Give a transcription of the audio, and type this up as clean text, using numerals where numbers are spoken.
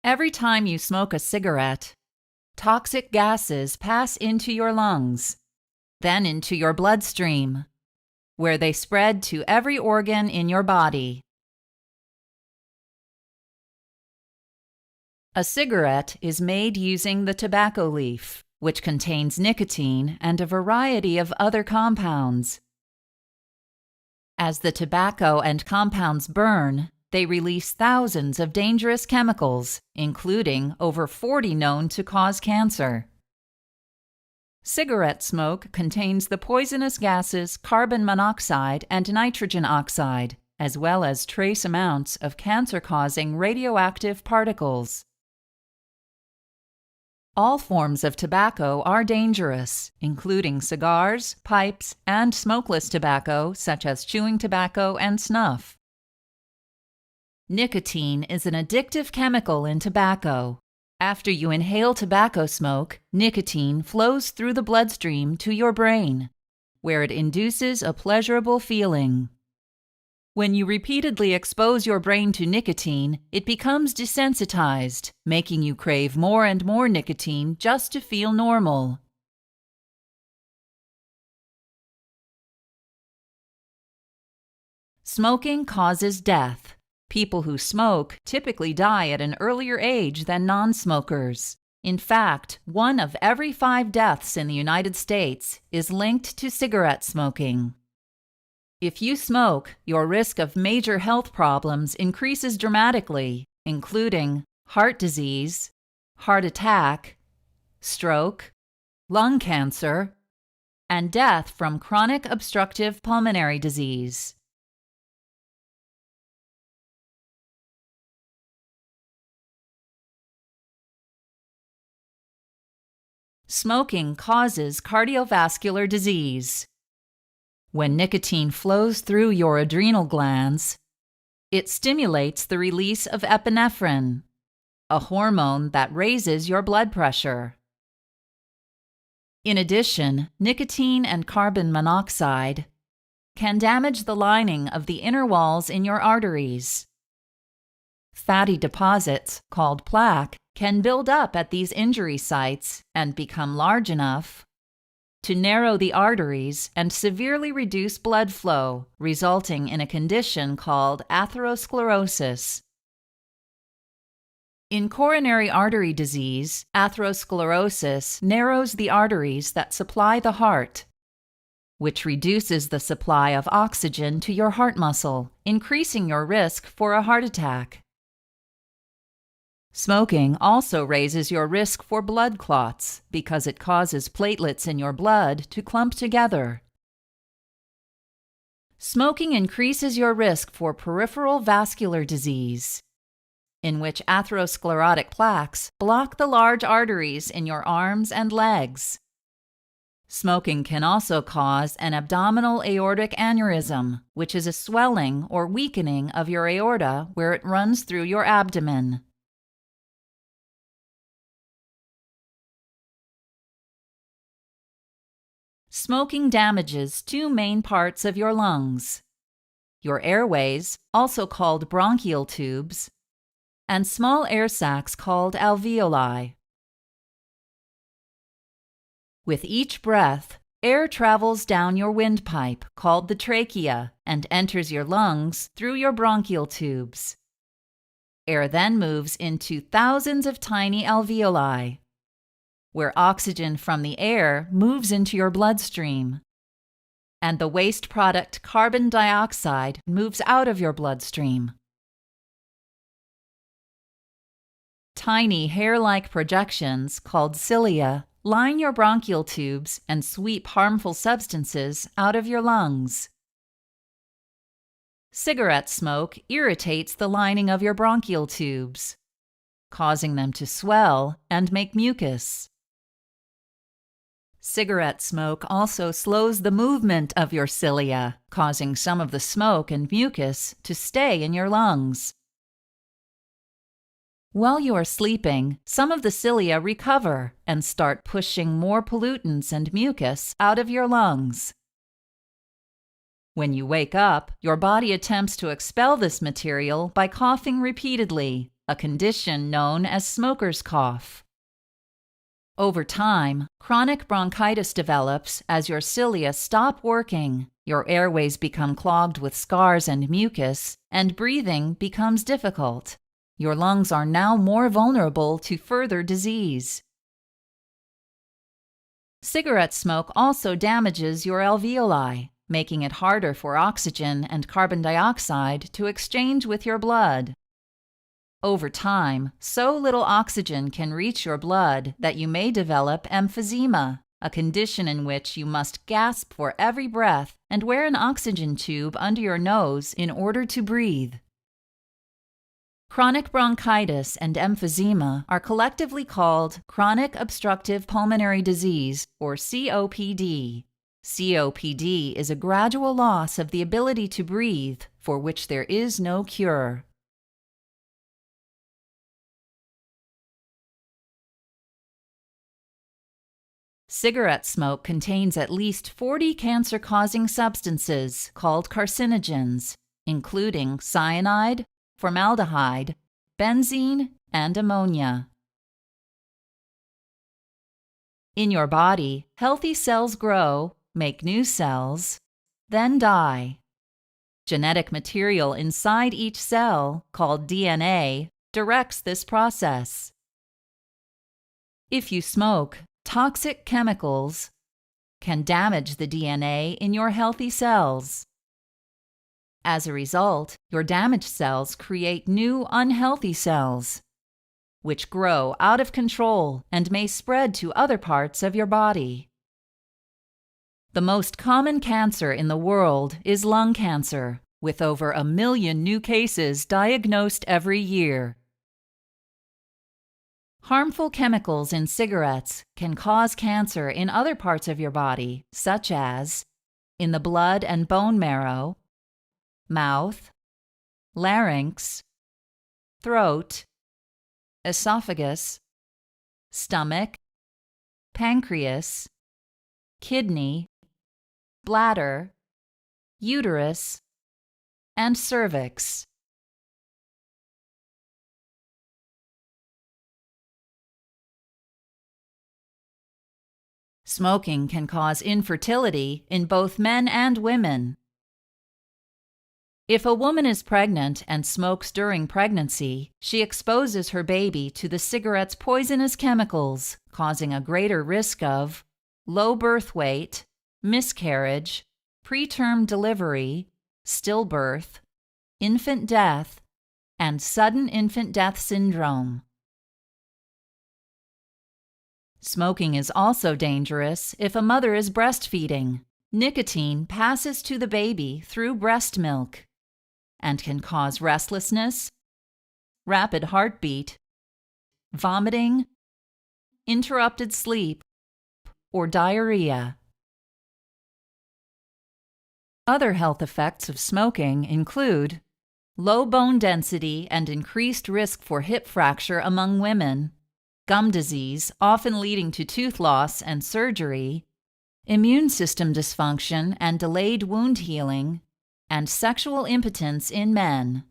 Every time you smoke a cigarette, toxic gases pass into your lungs, then into your bloodstream, where they spread to every organ in your body. A cigarette is made using the tobacco leaf, which contains nicotine and a variety of other compounds. As the tobacco and compounds burn, they release thousands of dangerous chemicals, including over 40 known to cause cancer. Cigarette smoke contains the poisonous gases carbon monoxide and nitrogen oxide, as well as trace amounts of cancer-causing radioactive particles. All forms of tobacco are dangerous, including cigars, pipes, and smokeless tobacco such as chewing tobacco and snuff. Nicotine is an addictive chemical in tobacco. After you inhale tobacco smoke, nicotine flows through the bloodstream to your brain, where it induces a pleasurable feeling. When you repeatedly expose your brain to nicotine, it becomes desensitized, making you crave more and more nicotine just to feel normal. Smoking causes death. People who smoke typically die at an earlier age than non-smokers. In fact, 1 of every 5 deaths in the United States is linked to cigarette smoking. If you smoke, your risk of major health problems increases dramatically, including heart disease, heart attack, stroke, lung cancer, and death from chronic obstructive pulmonary disease. Smoking causes cardiovascular disease. When nicotine flows through your adrenal glands, it stimulates the release of epinephrine, a hormone that raises your blood pressure. In addition, nicotine and carbon monoxide can damage the lining of the inner walls in your arteries. Fatty deposits, called plaque, can build up at these injury sites and become large enough to narrow the arteries and severely reduce blood flow, resulting in a condition called atherosclerosis. In coronary artery disease, atherosclerosis narrows the arteries that supply the heart, which reduces the supply of oxygen to your heart muscle, increasing your risk for a heart attack. Smoking also raises your risk for blood clots because it causes platelets in your blood to clump together. Smoking increases your risk for peripheral vascular disease, in which atherosclerotic plaques block the large arteries in your arms and legs. Smoking can also cause an abdominal aortic aneurysm, which is a swelling or weakening of your aorta where it runs through your abdomen. Smoking damages 2 main parts of your lungs: your airways, also called bronchial tubes, and small air sacs called alveoli. With each breath, air travels down your windpipe, called the trachea, and enters your lungs through your bronchial tubes. Air then moves into thousands of tiny alveoli, where oxygen from the air moves into your bloodstream, and the waste product carbon dioxide moves out of your bloodstream. Tiny hair-like projections, called cilia, line your bronchial tubes and sweep harmful substances out of your lungs. Cigarette smoke irritates the lining of your bronchial tubes, causing them to swell and make mucus. Cigarette smoke also slows the movement of your cilia, causing some of the smoke and mucus to stay in your lungs. While you are sleeping, some of the cilia recover and start pushing more pollutants and mucus out of your lungs. When you wake up, your body attempts to expel this material by coughing repeatedly, a condition known as smoker's cough. Over time, chronic bronchitis develops as your cilia stop working, your airways become clogged with scars and mucus, and breathing becomes difficult. Your lungs are now more vulnerable to further disease. Cigarette smoke also damages your alveoli, making it harder for oxygen and carbon dioxide to exchange with your blood. Over time, so little oxygen can reach your blood that you may develop emphysema, a condition in which you must gasp for every breath and wear an oxygen tube under your nose in order to breathe. Chronic bronchitis and emphysema are collectively called chronic obstructive pulmonary disease, or COPD. COPD is a gradual loss of the ability to breathe, for which there is no cure. Cigarette smoke contains at least 40 cancer-causing substances called carcinogens, including cyanide, formaldehyde, benzene, and ammonia. In your body, healthy cells grow, make new cells, then die. Genetic material inside each cell, called DNA, directs this process. If you smoke, toxic chemicals can damage the DNA in your healthy cells. As a result, your damaged cells create new unhealthy cells, which grow out of control and may spread to other parts of your body. The most common cancer in the world is lung cancer, with over 1 million new cases diagnosed every year. Harmful chemicals in cigarettes can cause cancer in other parts of your body, such as in the blood and bone marrow, mouth, larynx, throat, esophagus, stomach, pancreas, kidney, bladder, uterus, and cervix. Smoking can cause infertility in both men and women. If a woman is pregnant and smokes during pregnancy, she exposes her baby to the cigarette's poisonous chemicals, causing a greater risk of low birth weight, miscarriage, preterm delivery, stillbirth, infant death, and sudden infant death syndrome. Smoking is also dangerous if a mother is breastfeeding. Nicotine passes to the baby through breast milk and can cause restlessness, rapid heartbeat, vomiting, interrupted sleep, or diarrhea. Other health effects of smoking include low bone density and increased risk for hip fracture among women, gum disease, often leading to tooth loss and surgery, immune system dysfunction and delayed wound healing, and sexual impotence in men.